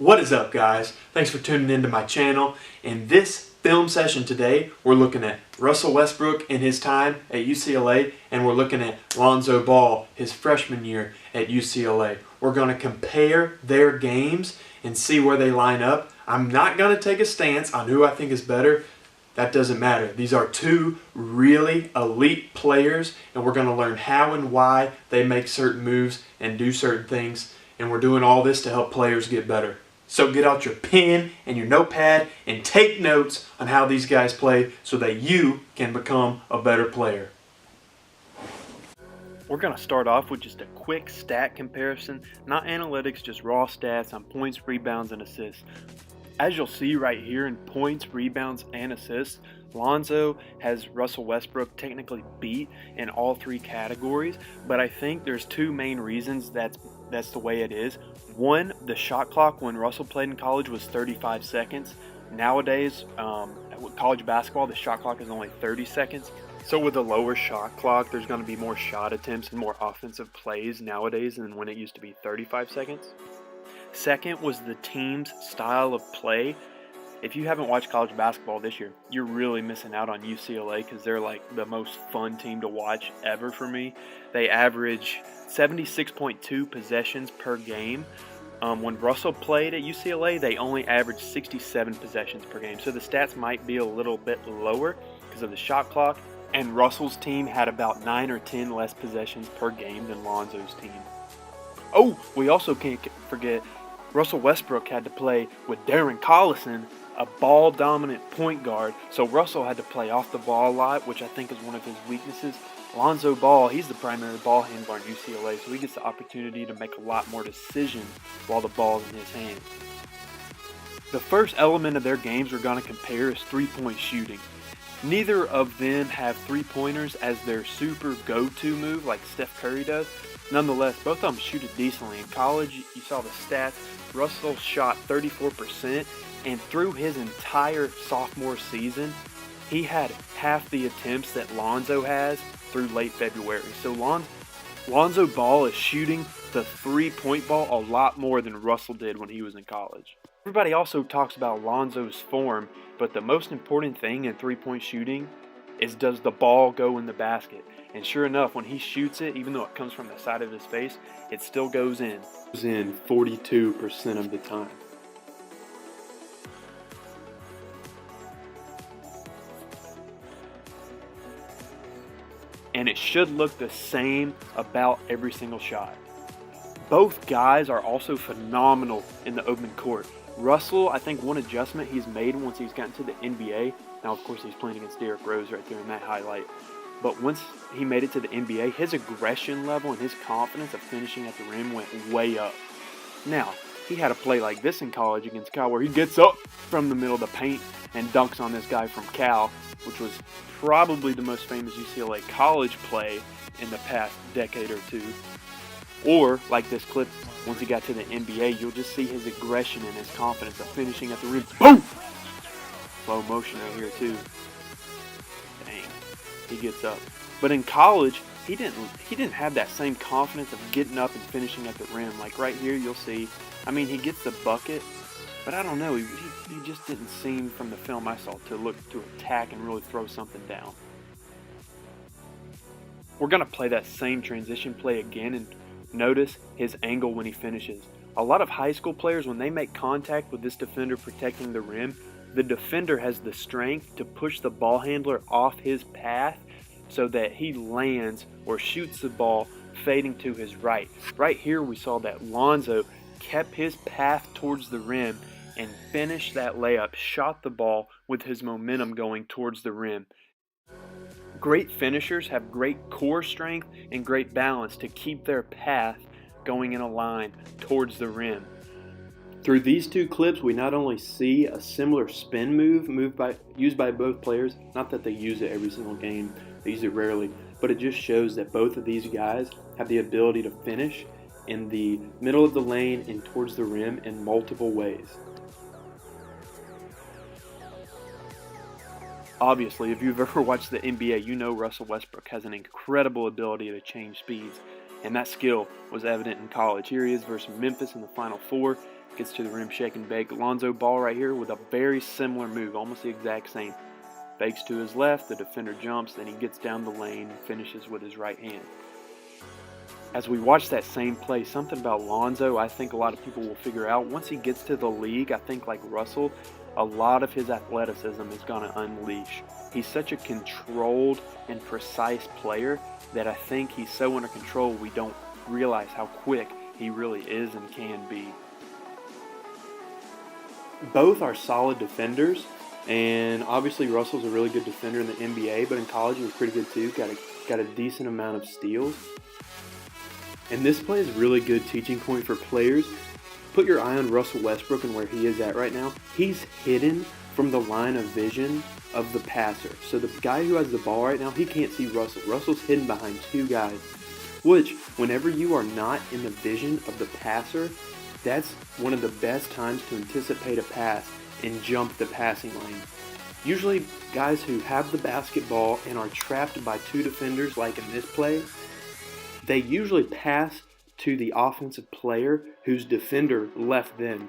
What is up, guys? Thanks for tuning into my channel. In this film session today, we're looking at Russell Westbrook in his time at UCLA, and we're looking at Lonzo Ball, his freshman year at UCLA. We're going to compare their games and see where they line up. I'm not going to take a stance on who I think is better. That doesn't matter. These are two really elite players, and we're going to learn how and why they make certain moves and do certain things. And we're doing all this to help players get better. So get out your pen and your notepad and take notes on how these guys play so that you can become a better player. We're going to start off with just a quick stat comparison, not analytics, just raw stats on points, rebounds, and assists. As you'll see right here in points, rebounds, and assists, Lonzo has Russell Westbrook technically beat in all three categories, but I think there's two main reasons that's the way it is. One, the shot clock when Russell played in college was 35 seconds. Nowadays, with college basketball, the shot clock is only 30 seconds. So with a lower shot clock, there's going to be more shot attempts and more offensive plays nowadays than when it used to be 35 seconds. Second was the team's style of play. If you haven't watched college basketball this year, you're really missing out on UCLA because they're like the most fun team to watch ever for me. They average 76.2 possessions per game. When Russell played at UCLA, they only averaged 67 possessions per game. So the stats might be a little bit lower because of the shot clock. And Russell's team had about 9 or 10 less possessions per game than Lonzo's team. Oh, we also can't forget Russell Westbrook had to play with Darren Collison, a ball-dominant point guard, so Russell had to play off the ball a lot, which I think is one of his weaknesses. Lonzo Ball, he's the primary ball handler in UCLA, so he gets the opportunity to make a lot more decisions while the ball's in his hand. The first element of their games we're going to compare is three-point shooting. Neither of them have three-pointers as their super go-to move like Steph Curry does. Nonetheless, both of them shoot it decently. In college, you saw the stats. Russell shot 34%, and through his entire sophomore season, he had half the attempts that Lonzo has through late February. So Lonzo Ball is shooting the three-point ball a lot more than Russell did when he was in college. Everybody also talks about Lonzo's form, but the most important thing in three-point shooting is, does the ball go in the basket? And sure enough, when he shoots it, even though it comes from the side of his face, it still goes in. It goes in 42% of the time. And it should look the same about every single shot. Both guys are also phenomenal in the open court. Russell, I think one adjustment he's made once he's gotten to the NBA, now of course he's playing against Derrick Rose right there in that highlight, but once he made it to the NBA, his aggression level and his confidence of finishing at the rim went way up. Now, he had a play like this in college against Cal where he gets up from the middle of the paint and dunks on this guy from Cal, which was probably the most famous UCLA college play in the past decade or two. Or, like this clip, once he got to the NBA, you'll just see his aggression and his confidence of finishing at the rim. Boom! Slow motion right here, too. Dang. He gets up. But in college, he didn't have that same confidence of getting up and finishing at the rim. Like right here, you'll see, I mean, he gets the bucket, but I don't know, he just didn't seem from the film I saw to look to attack and really throw something down. We're going to play that same transition play again and notice his angle when he finishes. A lot of high school players, when they make contact with this defender protecting the rim, the defender has the strength to push the ball handler off his path so that he lands or shoots the ball fading to his right. Right here we saw that Lonzo kept his path towards the rim and finished that layup, shot the ball with his momentum going towards the rim. Great finishers have great core strength and great balance to keep their path going in a line towards the rim. Through these two clips, we not only see a similar spin move used by both players, not that they use it every single game, they use it rarely, but it just shows that both of these guys have the ability to finish in the middle of the lane and towards the rim in multiple ways. Obviously, if you've ever watched the NBA, you know Russell Westbrook has an incredible ability to change speeds, and that skill was evident in college. Here he is versus Memphis in the Final Four. gets to the rim, shake and bake. Lonzo Ball right here with a very similar move, almost the exact same. Fakes to his left, the defender jumps, then he gets down the lane and finishes with his right hand. As we watch that same play, something about Lonzo I think a lot of people will figure out. Once he gets to the league, I think like Russell, a lot of his athleticism is going to unleash. He's such a controlled and precise player that I think he's so under control we don't realize how quick he really is and can be. Both are solid defenders, and obviously Russell's a really good defender in the NBA, but in college he was pretty good too. Got a decent amount of steals. And this play is a really good teaching point for players. Put your eye on Russell Westbrook and where he is at right now. He's hidden from the line of vision of the passer. So the guy who has the ball right now, he can't see Russell. Russell's hidden behind two guys, which whenever you are not in the vision of the passer, that's one of the best times to anticipate a pass and jump the passing lane. Usually guys who have the basketball and are trapped by two defenders, like in this play, they usually pass to the offensive player whose defender left them.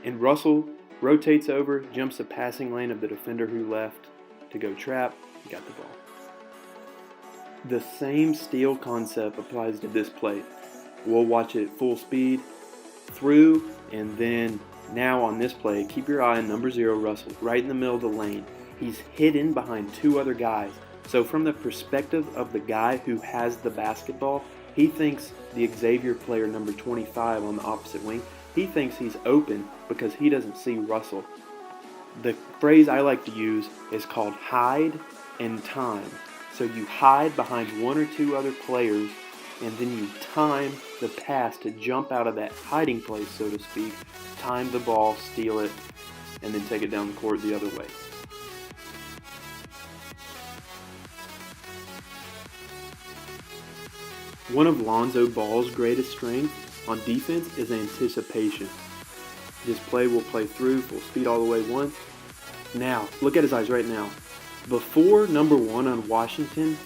And Russell rotates over, jumps the passing lane of the defender who left to go trap, got the ball. The same steal concept applies to this play. We'll watch it full speed through, and then now on this play, keep your eye on number 0, Russell, right in the middle of the lane. He's hidden behind two other guys. So from the perspective of the guy who has the basketball, he thinks the Xavier player number 25 on the opposite wing, he thinks he's open because he doesn't see Russell. The phrase I like to use is called hide and time. So you hide behind one or two other players, and then you time the pass to jump out of that hiding place, so to speak, time the ball, steal it, and then take it down the court the other way. One of Lonzo Ball's greatest strengths on defense is anticipation. This play will play through, full speed all the way once. Now, look at his eyes right now. Before number 1 on Washington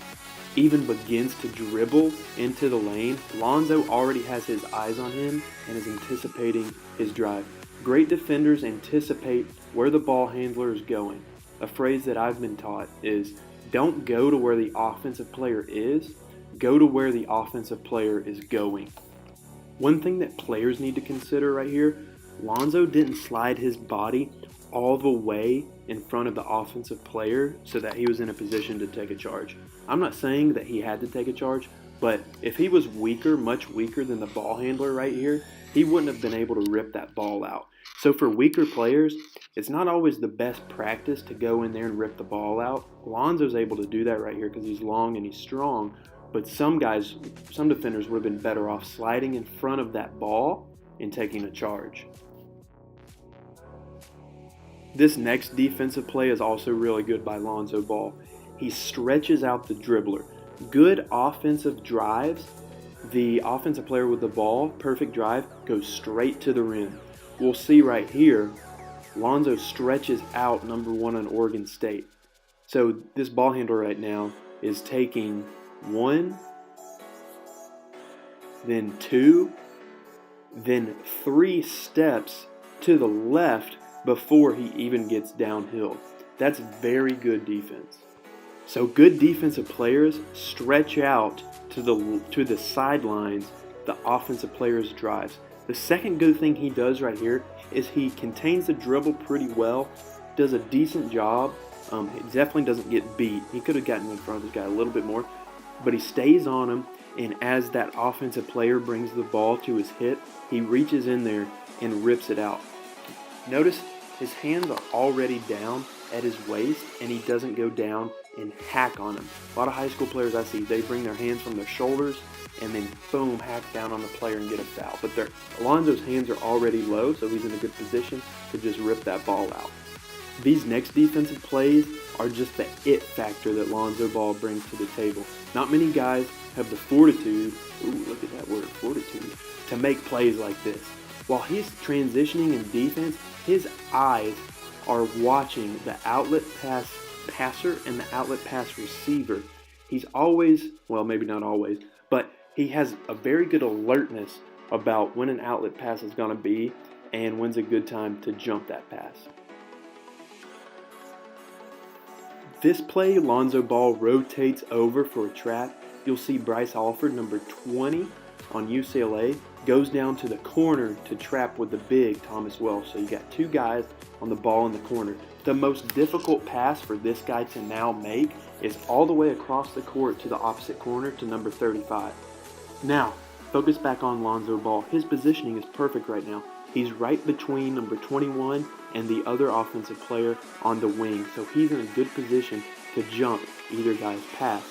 even begins to dribble into the lane, Lonzo already has his eyes on him and is anticipating his drive. Great defenders anticipate where the ball handler is going. A phrase that I've been taught is, don't go to where the offensive player is, go to where the offensive player is going. One thing that players need to consider right here, Lonzo didn't slide his body all the way in front of the offensive player so that he was in a position to take a charge. I'm not saying that he had to take a charge, but if he was weaker, much weaker than the ball handler right here, he wouldn't have been able to rip that ball out. So for weaker players, it's not always the best practice to go in there and rip the ball out. Lonzo's able to do that right here because he's long and he's strong, but some defenders would have been better off sliding in front of that ball and taking a charge. This next defensive play is also really good by Lonzo Ball. He stretches out the dribbler. Good offensive drives, the offensive player with the ball, perfect drive, goes straight to the rim. We'll see right here, Lonzo stretches out number 1 on Oregon State. So this ball handler right now is taking 1, then 2, then 3 steps to the left before he even gets downhill. That's very good defense. So good defensive players stretch out to the sidelines the offensive player's drives. The second good thing he does right here is he contains the dribble pretty well, does a decent job. He definitely doesn't get beat. He could have gotten in front of this guy a little bit more, but he stays on him, and as that offensive player brings the ball to his hip, he reaches in there and rips it out. Notice his hands are already down at his waist, and he doesn't go down and hack on him. A lot of high school players I see, they bring their hands from their shoulders and then boom, hack down on the player and get a foul. But Lonzo's hands are already low, so he's in a good position to just rip that ball out. These next defensive plays are just the it factor that Lonzo Ball brings to the table. Not many guys have the fortitude, look at that word, fortitude, to make plays like this. While he's transitioning in defense, his eyes are watching the outlet pass passer and the outlet pass receiver. He's always, well, maybe not always, but he has a very good alertness about when an outlet pass is going to be, and when's a good time to jump that pass. This play, Lonzo Ball rotates over for a trap. You'll see Bryce Alford, number 20 on UCLA, goes down to the corner to trap with the big Thomas Welsh. So you got two guys on the ball in the corner. The most difficult pass for this guy to now make is all the way across the court to the opposite corner to number 35. Now, focus back on Lonzo Ball. His positioning is perfect right now. He's right between number 21 and the other offensive player on the wing, so he's in a good position to jump either guy's pass.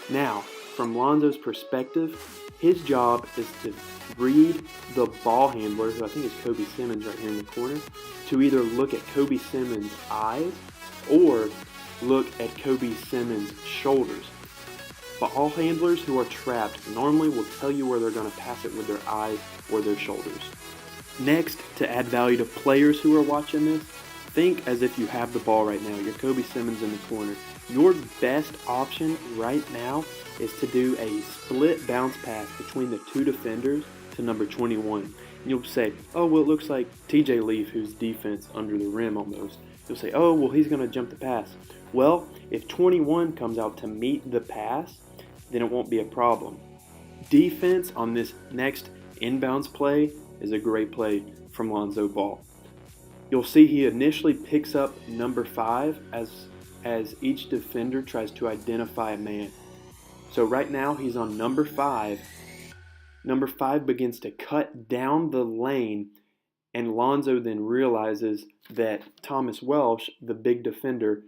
Now, from Lonzo's perspective, his job is to read the ball handler, who I think is Kobe Simmons right here in the corner, to either look at Kobe Simmons' eyes or look at Kobe Simmons' shoulders. Ball handlers who are trapped normally will tell you where they're going to pass it with their eyes or their shoulders. Next, to add value to players who are watching this, think as if you have the ball right now. You're Kobe Simmons in the corner. Your best option right now is to do a split bounce pass between the two defenders to number 21. And you'll say, oh, well, it looks like TJ Leaf, who's defense under the rim almost. You'll say, oh, well, he's going to jump the pass. Well, if 21 comes out to meet the pass, then it won't be a problem. Defense on this next inbounds play is a great play from Lonzo Ball. You'll see he initially picks up number 5 as each defender tries to identify a man. So right now he's on number 5. Number 5 begins to cut down the lane, and Lonzo then realizes that Thomas Welsh, the big defender,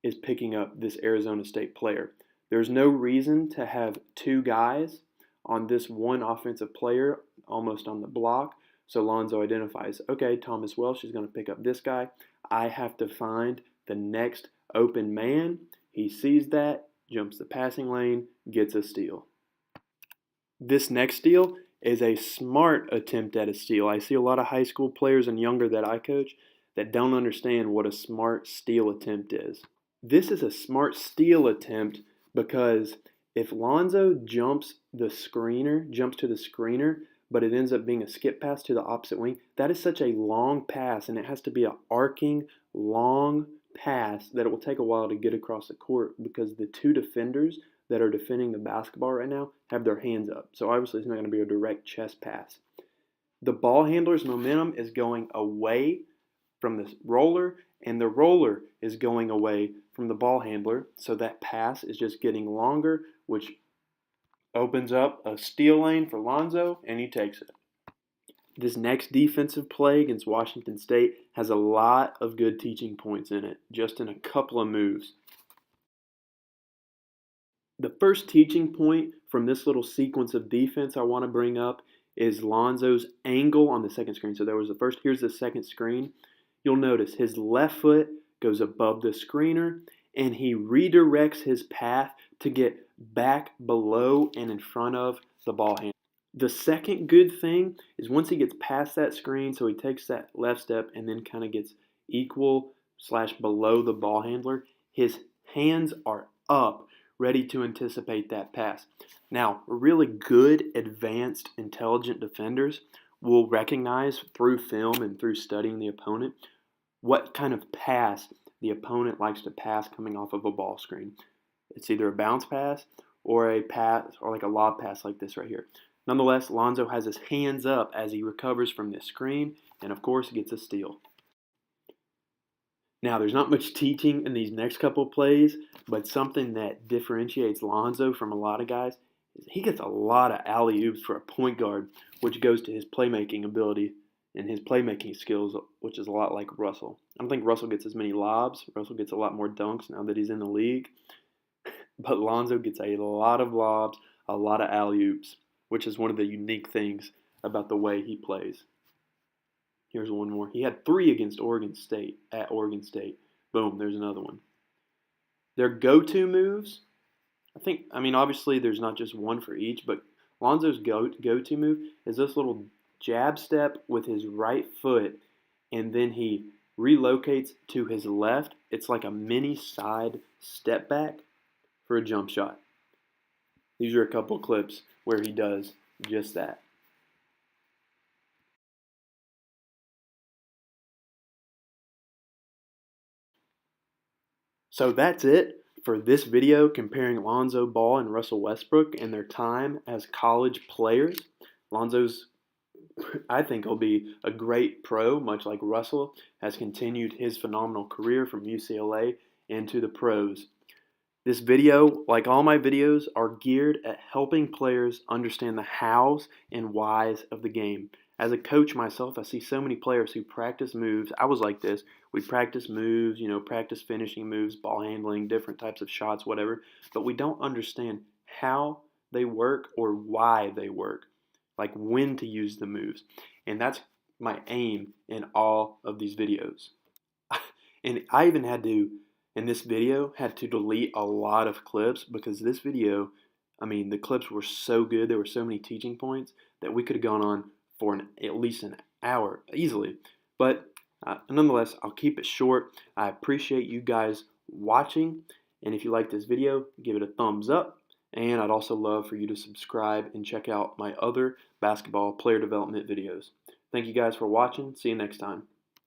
is picking up this Arizona State player. There's no reason to have two guys on this one offensive player almost on the block. So Lonzo identifies, okay, Thomas Welsh is going to pick up this guy. I have to find the next open man. He sees that, jumps the passing lane, gets a steal. This next steal is a smart attempt at a steal. I see a lot of high school players and younger that I coach that don't understand what a smart steal attempt is. This is a smart steal attempt because if Lonzo jumps to the screener, but it ends up being a skip pass to the opposite wing, that is such a long pass, and it has to be an arcing, long pass that it will take a while to get across the court because the two defenders that are defending the basketball right now have their hands up. So obviously it's not going to be a direct chest pass. The ball handler's momentum is going away from the roller, and the roller is going away from the ball handler, so that pass is just getting longer, which opens up a steal lane for Lonzo, and he takes it. This next defensive play against Washington State has a lot of good teaching points in it, just in a couple of moves. The first teaching point from this little sequence of defense I want to bring up is Lonzo's angle on the second screen. So there was the first, here's the second screen. You'll notice his left foot goes above the screener, and he redirects his path to get back below and in front of the ball handler. The second good thing is once he gets past that screen, so he takes that left step and then kind of gets equal/below the ball handler, his hands are up, ready to anticipate that pass. Now, really good, advanced, intelligent defenders will recognize through film and through studying the opponent what kind of pass the opponent likes to pass coming off of a ball screen. It's either a bounce pass or a pass or like a lob pass like this right here. Nonetheless, Lonzo has his hands up as he recovers from this screen, and of course gets a steal. Now, there's not much teaching in these next couple of plays, but something that differentiates Lonzo from a lot of guys is he gets a lot of alley-oops for a point guard, which goes to his playmaking ability and his playmaking skills, which is a lot like Russell. I don't think Russell gets as many lobs. Russell gets a lot more dunks now that he's in the league. But Lonzo gets a lot of lobs, a lot of alley-oops, which is one of the unique things about the way he plays. Here's one more. He had 3 against Oregon State, at Oregon State. Boom, there's another one. Their go-to moves, obviously there's not just one for each, but Lonzo's go-to move is this little jab step with his right foot, and then he relocates to his left. It's like a mini side step back for a jump shot. These are a couple clips where he does just that. So that's it for this video comparing Lonzo Ball and Russell Westbrook and their time as college players. Lonzo's, I think, will be a great pro, much like Russell has continued his phenomenal career from UCLA into the pros. This video, like all my videos, are geared at helping players understand the hows and whys of the game. As a coach myself, I see so many players who practice moves. I was like this. We practice moves, practice finishing moves, ball handling, different types of shots, whatever. But we don't understand how they work or why they work, like when to use the moves. And that's my aim in all of these videos. And I even had to, in this video, had to delete a lot of clips because this video, the clips were so good. There were so many teaching points that we could have gone on for at least an hour easily. But nonetheless, I'll keep it short. I appreciate you guys watching. And if you like this video, give it a thumbs up. And I'd also love for you to subscribe and check out my other basketball player development videos. Thank you guys for watching. See you next time.